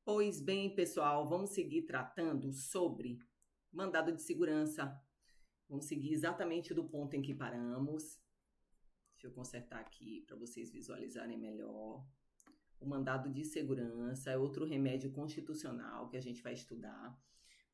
Pois bem, pessoal, vamos seguir tratando sobre mandado de segurança. Vamos seguir exatamente do ponto em que paramos. Deixa eu consertar aqui para vocês visualizarem melhor. O mandado de segurança é outro remédio constitucional que a gente vai estudar,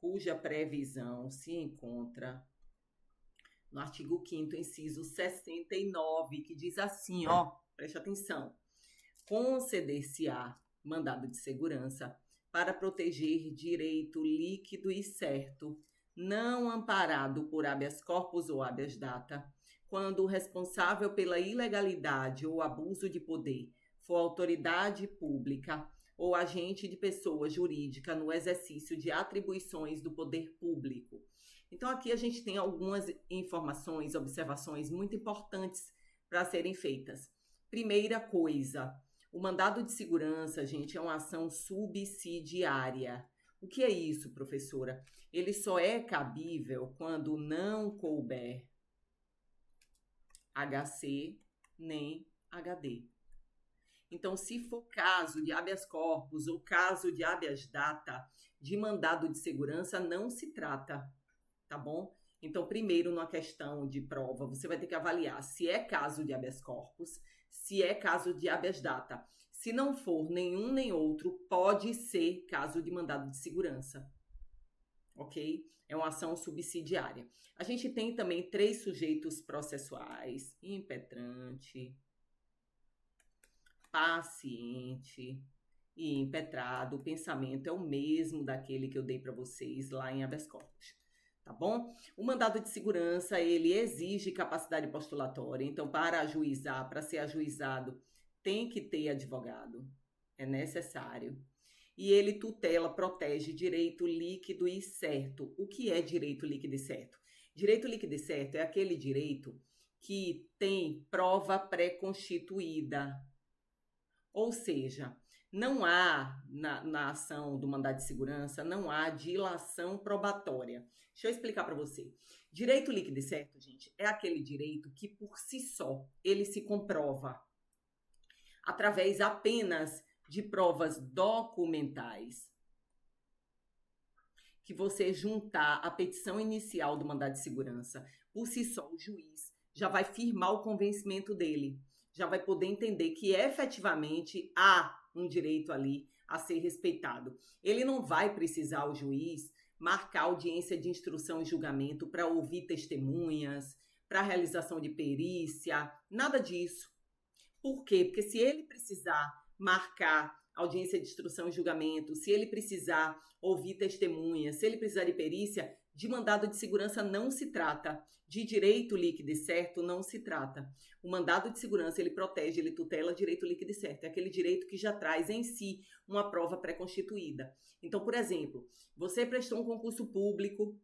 cuja previsão se encontra no artigo 5º, inciso 69, que diz assim, preste atenção. Conceder-se-á mandado de segurança para proteger direito líquido e certo, não amparado por habeas corpus ou habeas data, quando o responsável pela ilegalidade ou abuso de poder for autoridade pública ou agente de pessoa jurídica no exercício de atribuições do poder público. Então, aqui a gente tem algumas informações, observações muito importantes para serem feitas. Primeira coisa, o mandado de segurança, gente, é uma ação subsidiária. O que é isso, professora? Ele só é cabível quando não couber HC nem HD. Então, se for caso de habeas corpus ou caso de habeas data, de mandado de segurança, não se trata, tá bom? Então, primeiro, numa questão de prova, você vai ter que avaliar se é caso de habeas corpus, se é caso de habeas data. Se não for nenhum nem outro, pode ser caso de mandado de segurança. Ok? É uma ação subsidiária. A gente tem também 3 sujeitos processuais: impetrante, paciente e impetrado. O pensamento é o mesmo daquele que eu dei para vocês lá em habeas corpus. Tá bom? O mandado de segurança, ele exige capacidade postulatória. Então, para ajuizar, para ser ajuizado, tem que ter advogado. É necessário. E ele tutela, protege direito líquido e certo. O que é direito líquido e certo? Direito líquido e certo é aquele direito que tem prova pré-constituída. Ou seja, não há, na ação do mandado de segurança, não há dilação probatória. Deixa eu explicar para você. Direito líquido e certo, gente, é aquele direito que, por si só, ele se comprova através apenas de provas documentais. Que você juntar a petição inicial do mandado de segurança, por si só, o juiz já vai firmar o convencimento dele. Já vai poder entender que efetivamente há um direito ali a ser respeitado. Ele não vai precisar, o juiz, marcar audiência de instrução e julgamento para ouvir testemunhas, para realização de perícia, nada disso. Por quê? Porque se ele precisar marcar audiência de instrução e julgamento, se ele precisar ouvir testemunhas, se ele precisar de perícia, de mandado de segurança não se trata, de direito líquido e certo não se trata. O mandado de segurança, ele protege, ele tutela direito líquido e certo, é aquele direito que já traz em si uma prova pré-constituída. Então, por exemplo, você prestou um concurso público,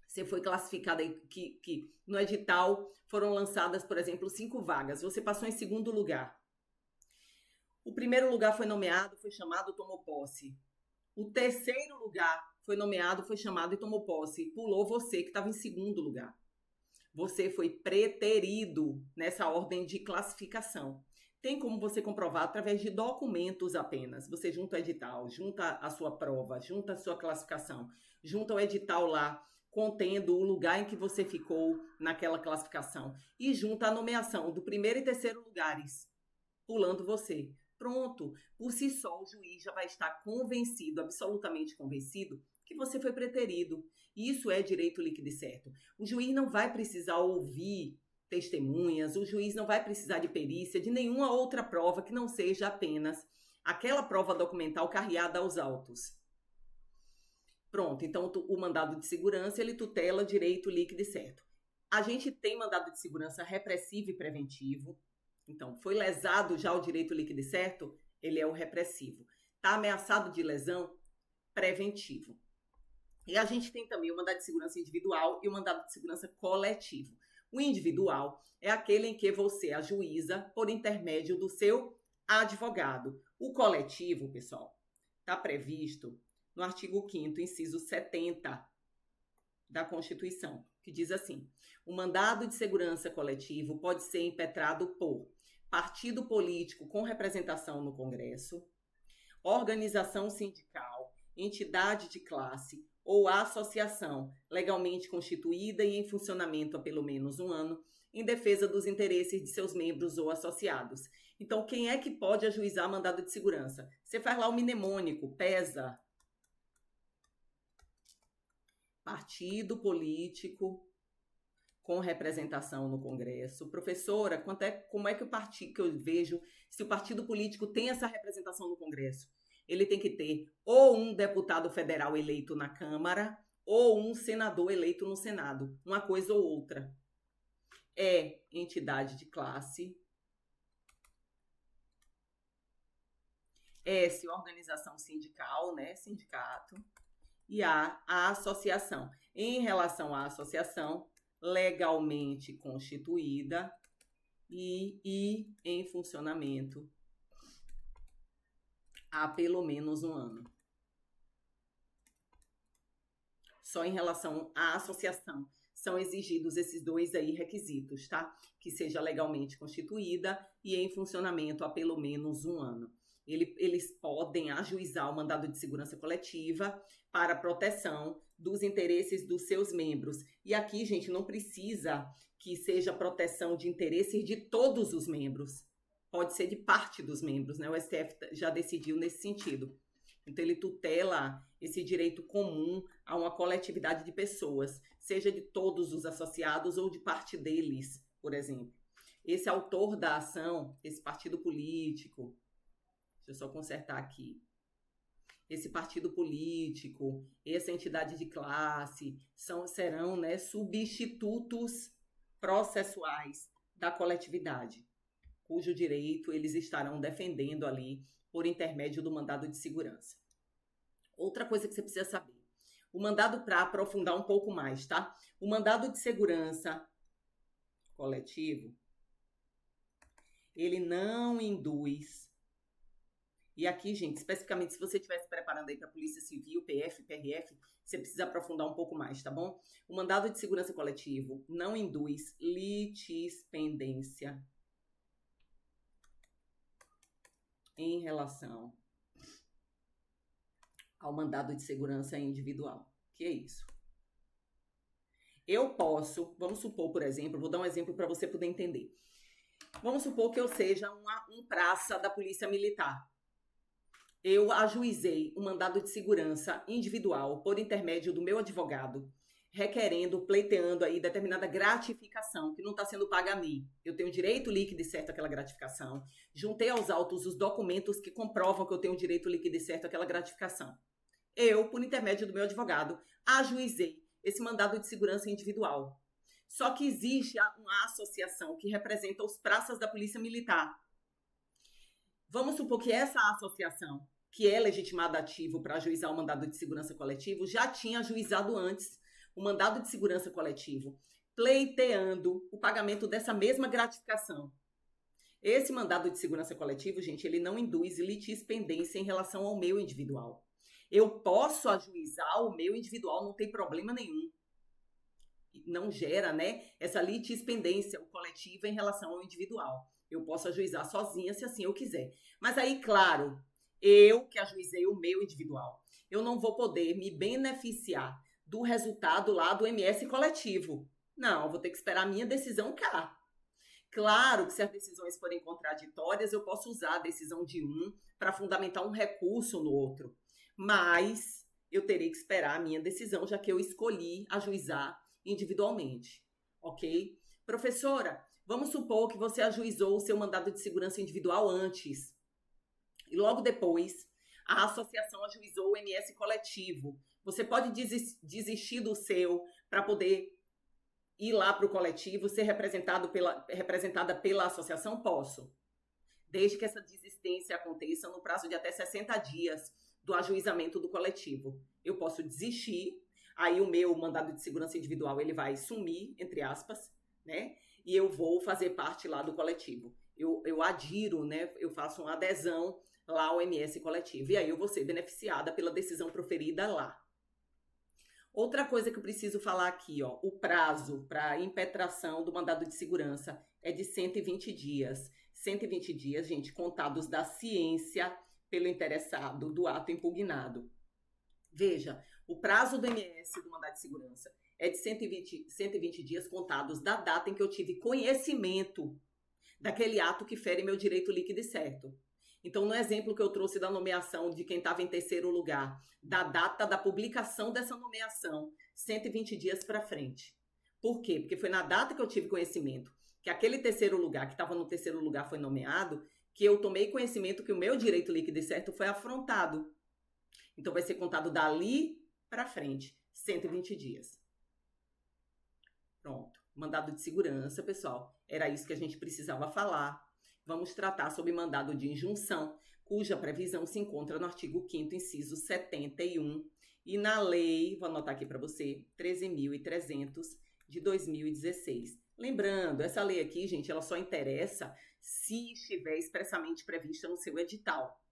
você foi classificado aí que no edital foram lançadas, por exemplo, 5 vagas, você passou em segundo lugar. O primeiro lugar foi nomeado, foi chamado, tomou posse. O terceiro lugar foi nomeado, foi chamado e tomou posse. Pulou você, que estava em segundo lugar. Você foi preterido nessa ordem de classificação. Tem como você comprovar através de documentos apenas. Você junta o edital, junta a sua prova, junta a sua classificação, junta o edital lá, contendo o lugar em que você ficou naquela classificação. E junta a nomeação do primeiro e terceiro lugares, pulando você. Pronto, por si só o juiz já vai estar convencido, absolutamente convencido, que você foi preterido. Isso é direito líquido e certo. O juiz não vai precisar ouvir testemunhas, o juiz não vai precisar de perícia, de nenhuma outra prova que não seja apenas aquela prova documental carreada aos autos. Pronto, então o mandado de segurança, ele tutela direito líquido e certo. A gente tem mandado de segurança repressivo e preventivo. Então, foi lesado já o direito líquido e certo, ele é o repressivo. Está ameaçado de lesão, preventivo. E a gente tem também o mandado de segurança individual e o mandado de segurança coletivo. O individual é aquele em que você ajuiza por intermédio do seu advogado. O coletivo, pessoal, está previsto no artigo 5º, inciso 70 da Constituição, que diz assim: o mandado de segurança coletivo pode ser impetrado por partido político com representação no Congresso, organização sindical, entidade de classe ou associação legalmente constituída e em funcionamento há pelo menos um ano, em defesa dos interesses de seus membros ou associados. Então, quem é que pode ajuizar mandado de segurança? Você faz lá o mnemônico, PESA, partido político com representação no Congresso. Professora, como é que o partido, que eu vejo, se o partido político tem essa representação no Congresso? Ele tem que ter ou um deputado federal eleito na Câmara ou um senador eleito no Senado, uma coisa ou outra. É entidade de classe, S, organização sindical, né, sindicato, e A associação. Em relação à associação, legalmente constituída e em funcionamento há pelo menos um ano. Só em relação à associação são exigidos esses dois aí requisitos, tá? Que seja legalmente constituída e em funcionamento há pelo menos um ano. Eles podem ajuizar o mandado de segurança coletiva para proteção dos interesses dos seus membros. E aqui, gente, não precisa que seja proteção de interesses de todos os membros. Pode ser de parte dos membros, né? O STF já decidiu nesse sentido. Então, ele tutela esse direito comum a uma coletividade de pessoas, seja de todos os associados ou de parte deles, por exemplo. Esse autor da ação, esse partido político, deixa eu só consertar aqui, esse partido político, essa entidade de classe, serão, né, substitutos processuais da coletividade, cujo direito eles estarão defendendo ali por intermédio do mandado de segurança. Outra coisa que você precisa saber, o mandado, para aprofundar um pouco mais, tá? O mandado de segurança coletivo, ele não induz. E aqui, gente, especificamente, se você estiver se preparando aí para a Polícia Civil, PF, PRF, você precisa aprofundar um pouco mais, tá bom? O mandado de segurança coletivo não induz litispendência em relação ao mandado de segurança individual. Que é isso? Eu posso, vamos supor, por exemplo, vou dar um exemplo para você poder entender. Vamos supor que eu seja um praça da Polícia Militar. Eu ajuizei um mandado de segurança individual por intermédio do meu advogado, requerendo, pleiteando aí determinada gratificação que não está sendo paga a mim. Eu tenho direito líquido e certo àquela gratificação. Juntei aos autos os documentos que comprovam que eu tenho direito líquido e certo àquela gratificação. Eu, por intermédio do meu advogado, ajuizei esse mandado de segurança individual. Só que existe uma associação que representa os praças da Polícia Militar. Vamos supor que essa associação, que é legitimada ativo para ajuizar o mandado de segurança coletivo, já tinha ajuizado antes o mandado de segurança coletivo, pleiteando o pagamento dessa mesma gratificação. Esse mandado de segurança coletivo, gente, ele não induz litispendência em relação ao meu individual. Eu posso ajuizar o meu individual, não tem problema nenhum. Não gera, né, essa litispendência coletiva em relação ao individual. Eu posso ajuizar sozinha se assim eu quiser. Mas aí, claro, eu que ajuizei o meu individual, eu não vou poder me beneficiar do resultado lá do MS coletivo. Não, eu vou ter que esperar a minha decisão cá. Claro que se as decisões forem contraditórias, eu posso usar a decisão de um para fundamentar um recurso no outro. Mas eu terei que esperar a minha decisão, já que eu escolhi ajuizar individualmente, ok? Professora, vamos supor que você ajuizou o seu mandado de segurança individual antes. E logo depois, a associação ajuizou o MS coletivo. Você pode desistir do seu para poder ir lá para o coletivo, ser representada pela associação? Posso. Desde que essa desistência aconteça no prazo de até 60 dias do ajuizamento do coletivo. Eu posso desistir, aí o meu mandado de segurança individual ele vai sumir, entre aspas, né? E eu vou fazer parte lá do coletivo. Eu adiro, né? Eu faço uma adesão lá ao MS coletivo. E aí eu vou ser beneficiada pela decisão proferida lá. Outra coisa que eu preciso falar aqui, ó, o prazo para impetração do mandado de segurança é de 120 dias. 120 dias, gente, contados da ciência pelo interessado do ato impugnado. Veja, o prazo do MS do mandado de segurança é de 120 dias contados da data em que eu tive conhecimento daquele ato que fere meu direito líquido e certo. Então, no exemplo que eu trouxe da nomeação de quem estava em terceiro lugar, da data da publicação dessa nomeação, 120 dias para frente. Por quê? Porque foi na data que eu tive conhecimento que aquele terceiro lugar, que estava no terceiro lugar, foi nomeado, que eu tomei conhecimento que o meu direito líquido e certo foi afrontado. Então, vai ser contado dali para frente, 120 dias. Pronto. Mandado de segurança, pessoal. Era isso que a gente precisava falar. Vamos tratar sobre mandado de injunção, cuja previsão se encontra no artigo 5º, inciso 71, e na lei, vou anotar aqui para você, 13.300 de 2016. Lembrando, essa lei aqui, gente, ela só interessa se estiver expressamente prevista no seu edital.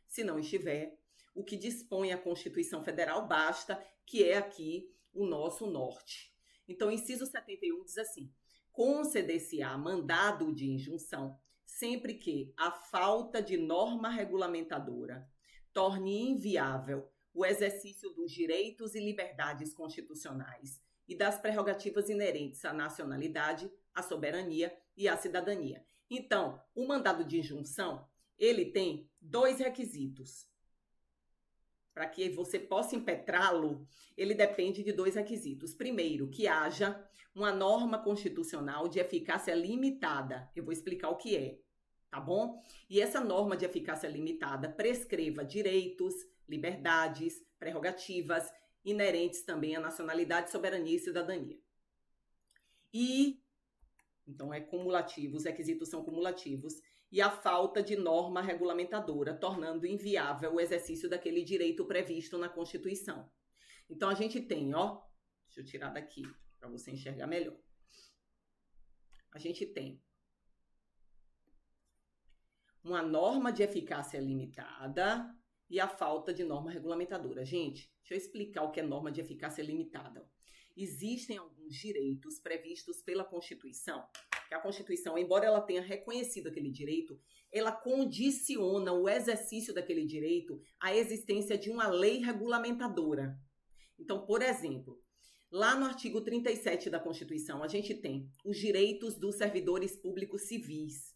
Se não estiver, o que dispõe a Constituição Federal basta, que é aqui o nosso norte. Então, inciso 71 diz assim: conceder-se-á mandado de injunção sempre que a falta de norma regulamentadora torne inviável o exercício dos direitos e liberdades constitucionais e das prerrogativas inerentes à nacionalidade, à soberania e à cidadania. Então, o mandado de injunção, ele tem 2 requisitos. Para que você possa impetrá-lo, ele depende de 2 requisitos. Primeiro, que haja uma norma constitucional de eficácia limitada. Eu vou explicar o que é, tá bom? E essa norma de eficácia limitada prescreva direitos, liberdades, prerrogativas inerentes também à nacionalidade, soberania e cidadania. E, então, é cumulativo, os requisitos são cumulativos, e a falta de norma regulamentadora, tornando inviável o exercício daquele direito previsto na Constituição. Então, a gente tem, ó, deixa eu tirar daqui para você enxergar melhor. A gente tem uma norma de eficácia limitada e a falta de norma regulamentadora. Gente, deixa eu explicar o que é norma de eficácia limitada. Existem alguns direitos previstos pela Constituição, que a Constituição, embora ela tenha reconhecido aquele direito, ela condiciona o exercício daquele direito à existência de uma lei regulamentadora. Então, por exemplo, lá no artigo 37 da Constituição, a gente tem os direitos dos servidores públicos civis.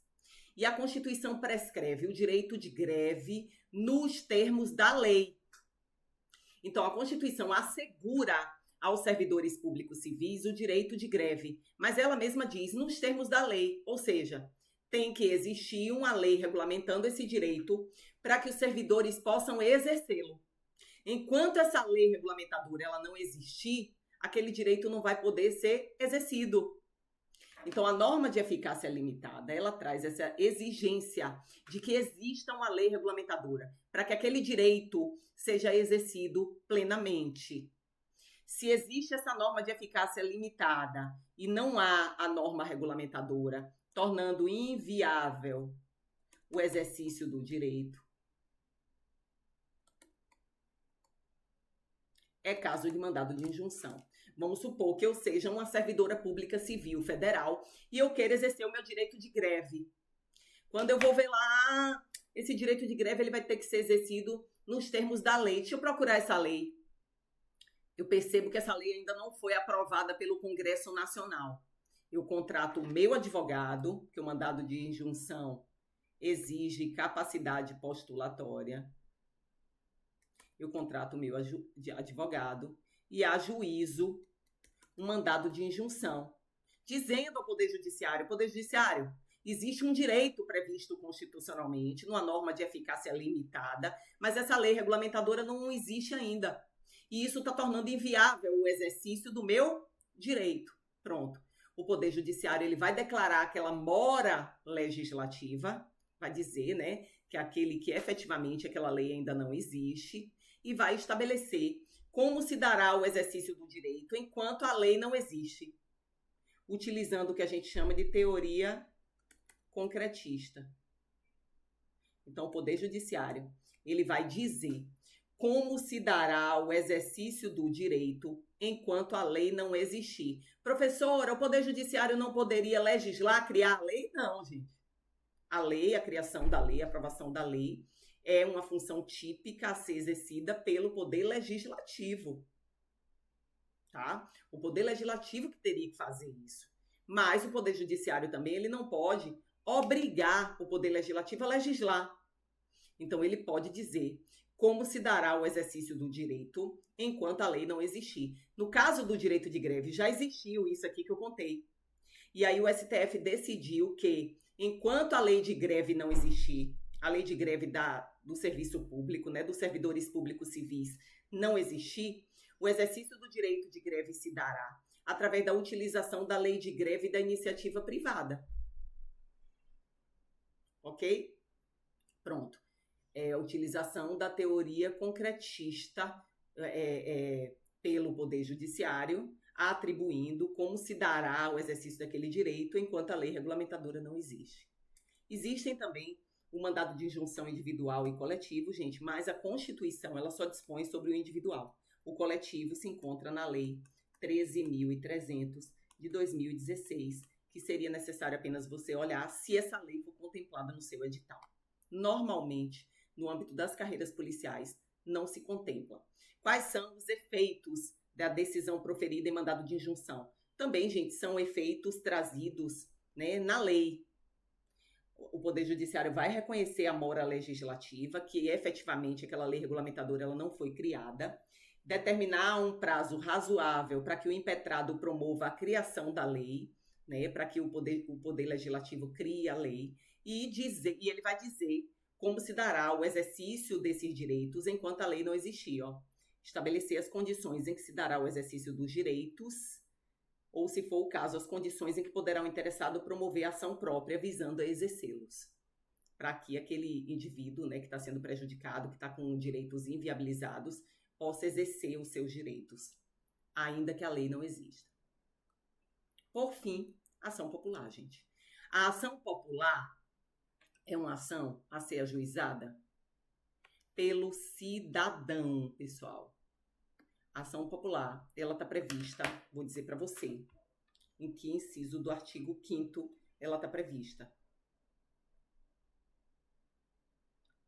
E a Constituição prescreve o direito de greve nos termos da lei. Então, a Constituição assegura aos servidores públicos civis o direito de greve, mas ela mesma diz nos termos da lei, ou seja, tem que existir uma lei regulamentando esse direito para que os servidores possam exercê-lo. Enquanto essa lei regulamentadora ela não existir, aquele direito não vai poder ser exercido. Então, a norma de eficácia limitada, ela traz essa exigência de que exista uma lei regulamentadora para que aquele direito seja exercido plenamente. Se existe essa norma de eficácia limitada e não há a norma regulamentadora, tornando inviável o exercício do direito, é caso de mandado de injunção. Vamos supor que eu seja uma servidora pública civil federal e eu queira exercer o meu direito de greve. Quando eu vou ver lá, esse direito de greve ele vai ter que ser exercido nos termos da lei. Deixa eu procurar essa lei. Eu percebo que essa lei ainda não foi aprovada pelo Congresso Nacional. Eu contrato o meu advogado, que o mandado de injunção exige capacidade postulatória. Eu contrato o meu advogado e ajuizo um mandado de injunção, dizendo ao Poder Judiciário, existe um direito previsto constitucionalmente, numa norma de eficácia limitada, mas essa lei regulamentadora não existe ainda. E isso está tornando inviável o exercício do meu direito. Pronto. O Poder Judiciário ele vai declarar aquela mora legislativa, vai dizer, né, que efetivamente aquela lei ainda não existe, e vai estabelecer como se dará o exercício do direito enquanto a lei não existe, utilizando o que a gente chama de teoria concretista. Então, o Poder Judiciário ele vai dizer como se dará o exercício do direito enquanto a lei não existir. Professora, o Poder Judiciário não poderia legislar, criar a lei? Não, gente. A lei, a criação da lei, a aprovação da lei, é uma função típica a ser exercida pelo Poder Legislativo, tá? O Poder Legislativo que teria que fazer isso. Mas o Poder Judiciário também, ele não pode obrigar o Poder Legislativo a legislar. Então, ele pode dizer como se dará o exercício do direito enquanto a lei não existir. No caso do direito de greve, já existiu isso aqui que eu contei. E aí o STF decidiu que, enquanto a lei de greve não existir, a lei de greve do serviço público, né, dos servidores públicos civis, não existir, o exercício do direito de greve se dará através da utilização da lei de greve e da iniciativa privada. Ok? Pronto. A utilização da teoria concretista pelo Poder Judiciário, atribuindo como se dará o exercício daquele direito enquanto a lei regulamentadora não existe. Existem também o mandado de injunção individual e coletivo, gente, mas a Constituição ela só dispõe sobre o individual. O coletivo se encontra na Lei 13.300 de 2016, que seria necessário apenas você olhar se essa lei for contemplada no seu edital. Normalmente, no âmbito das carreiras policiais, não se contempla. Quais são os efeitos da decisão proferida em mandado de injunção? Também, gente, são efeitos trazidos, né, na lei. O Poder Judiciário vai reconhecer a mora legislativa, que efetivamente aquela lei regulamentadora ela não foi criada, determinar um prazo razoável para que o impetrado promova a criação da lei, né, para que o poder Legislativo crie a lei, e ele vai dizer como se dará o exercício desses direitos enquanto a lei não existir. Ó. Estabelecer as condições em que se dará o exercício dos direitos, ou, se for o caso, as condições em que poderá o interessado promover ação própria visando a exercê-los. Para que aquele indivíduo, né, que está sendo prejudicado, que está com direitos inviabilizados, possa exercer os seus direitos, ainda que a lei não exista. Por fim, ação popular, gente. A ação popular é uma ação a ser ajuizada pelo cidadão, pessoal. A ação popular, ela está prevista, vou dizer para você, em que inciso do artigo 5º ela está prevista.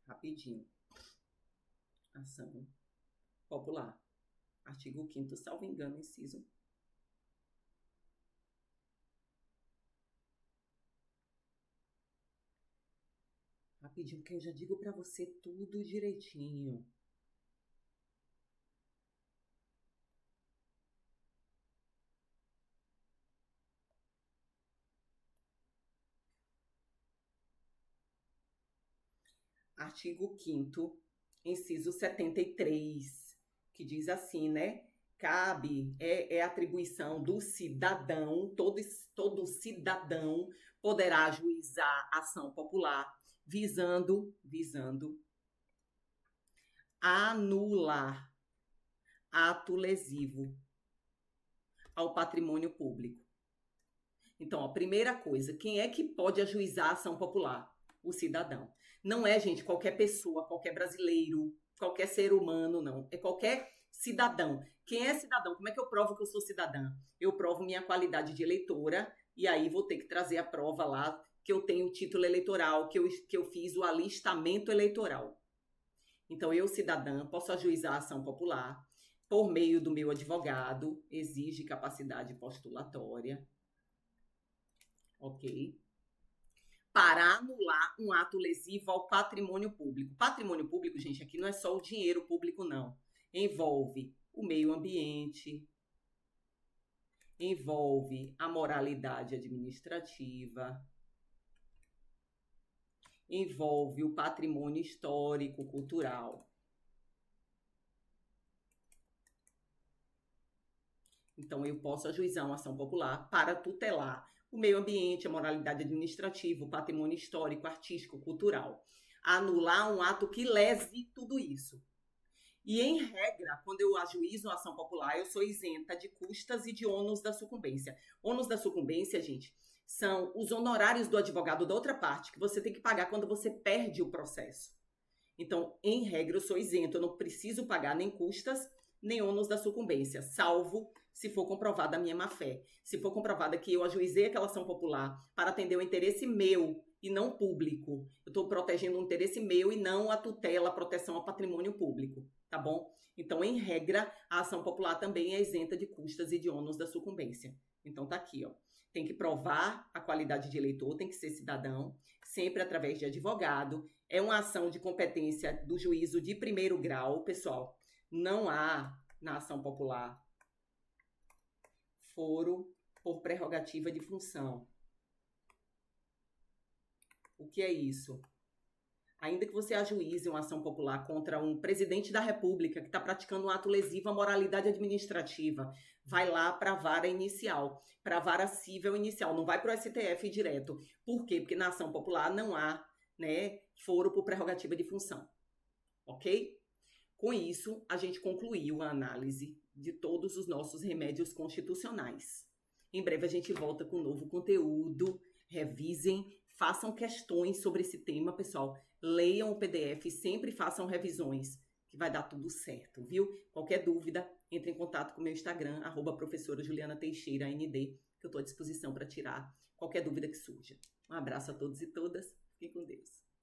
Rapidinho. Ação popular. Artigo 5º, salvo engano, inciso. Rapidinho, que eu já digo para você tudo direitinho. Artigo 5º, inciso 73, que diz assim, né? Cabe, atribuição do cidadão, todo cidadão poderá ajuizar ação popular visando anular ato lesivo ao patrimônio público. Então, a primeira coisa, quem é que pode ajuizar a ação popular? O cidadão. Não é, gente, qualquer pessoa, qualquer brasileiro, qualquer ser humano, não. É qualquer cidadão. Quem é cidadão? Como é que eu provo que eu sou cidadã? Eu provo minha qualidade de eleitora e aí vou ter que trazer a prova lá que eu tenho o título eleitoral, que eu fiz o alistamento eleitoral. Então, eu, cidadã, posso ajuizar a ação popular por meio do meu advogado, exige capacidade postulatória, ok? Para anular um ato lesivo ao patrimônio público. Patrimônio público, gente, aqui não é só o dinheiro público, não. Envolve o meio ambiente, envolve a moralidade administrativa, envolve o patrimônio histórico, cultural. Então, eu posso ajuizar uma ação popular para tutelar o meio ambiente, a moralidade administrativa, o patrimônio histórico, artístico, cultural. Anular um ato que lese tudo isso. E, em regra, quando eu ajuizo uma ação popular, eu sou isenta de custas e de ônus da sucumbência. Ônus da sucumbência, gente, são os honorários do advogado da outra parte que você tem que pagar quando você perde o processo. Então, em regra, eu sou isento, eu não preciso pagar nem custas, nem ônus da sucumbência, salvo se for comprovada a minha má-fé. Se for comprovada que eu ajuizei aquela ação popular para atender o interesse meu e não público. Eu estou protegendo um interesse meu e não a tutela, a proteção ao patrimônio público, tá bom? Então, em regra, a ação popular também é isenta de custas e de ônus da sucumbência. Então, tá aqui, ó. Tem que provar a qualidade de eleitor, tem que ser cidadão, sempre através de advogado. É uma ação de competência do juízo de primeiro grau, pessoal. Não há, na ação popular, foro por prerrogativa de função. O que é isso? Ainda que você ajuize uma ação popular contra um presidente da República que está praticando um ato lesivo à moralidade administrativa, vai lá para a vara inicial, para a vara cível inicial, não vai para o STF direto. Por quê? Porque na ação popular não há, né, foro por prerrogativa de função. Ok? Com isso, a gente concluiu a análise de todos os nossos remédios constitucionais. Em breve a gente volta com novo conteúdo. Revisem, façam questões sobre esse tema, pessoal. Leiam o PDF, sempre façam revisões, que vai dar tudo certo, viu? Qualquer dúvida, entre em contato com o meu Instagram, @professora Juliana Teixeira, ND, que eu estou à disposição para tirar qualquer dúvida que surja. Um abraço a todos e todas. Fiquem com Deus.